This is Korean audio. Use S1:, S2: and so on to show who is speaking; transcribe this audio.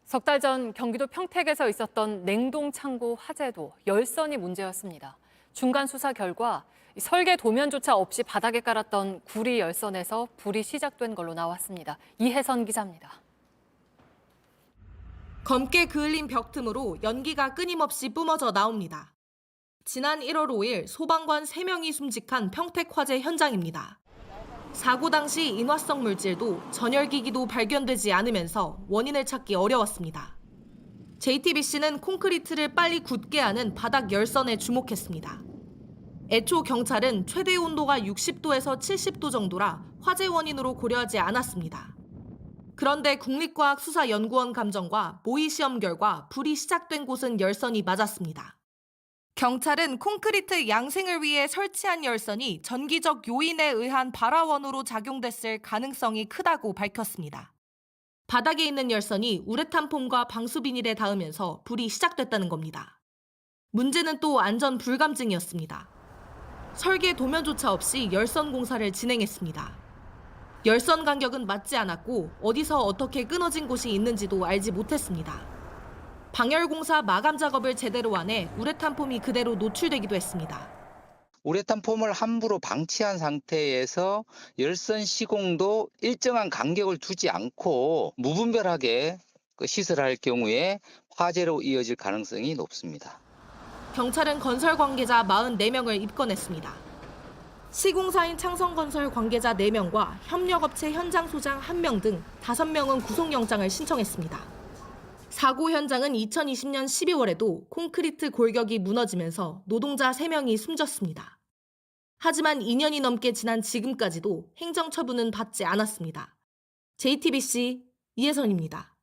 S1: 석 달 전 경기도 평택에서 있었던 냉동 창고 화재도 열선이 문제였습니다. 중간 수사 결과 설계 도면조차 없이 바닥에 깔았던 구리 열선에서 불이 시작된 걸로 나왔습니다. 이혜선 기자입니다.
S2: 검게 그을린 벽 틈으로 연기가 끊임없이 뿜어져 나옵니다. 지난 1월 5일 소방관 3명이 숨직한 평택 화재 현장입니다. 사고 당시 인화성 물질도 전열기기도 발견되지 않으면서 원인을 찾기 어려웠습니다. JTBC는 콘크리트를 빨리 굳게 하는 바닥 열선에 주목했습니다. 애초 경찰은 최대 온도가 60도에서 70도 정도라 화재 원인으로 고려하지 않았습니다. 그런데 국립과학수사연구원 감정과 모의시험 결과 불이 시작된 곳은 열선이 맞았습니다. 경찰은 콘크리트 양생을 위해 설치한 열선이 전기적 요인에 의한 발화원으로 작용됐을 가능성이 크다고 밝혔습니다. 바닥에 있는 열선이 우레탄 폼과 방수 비닐에 닿으면서 불이 시작됐다는 겁니다. 문제는 또 안전 불감증이었습니다. 설계 도면조차 없이 열선 공사를 진행했습니다. 열선 간격은 맞지 않았고 어디서 어떻게 끊어진 곳이 있는지도 알지 못했습니다. 방열공사 마감 작업을 제대로 안 해 우레탄 폼이 그대로 노출되기도 했습니다.
S3: 우레탄 폼을 함부로 방치한 상태에서 열선 시공도 일정한 간격을 두지 않고 무분별하게 시설할 경우에 화재로 이어질 가능성이 높습니다.
S2: 경찰은 건설 관계자 44명을 입건했습니다. 시공사인 창성건설 관계자 4명과 협력업체 현장 소장 1명 등 5명은 구속영장을 신청했습니다. 사고 현장은 2020년 12월에도 콘크리트 골격이 무너지면서 노동자 3명이 숨졌습니다. 하지만 2년이 넘게 지난 지금까지도 행정처분은 받지 않았습니다. JTBC 이혜선입니다.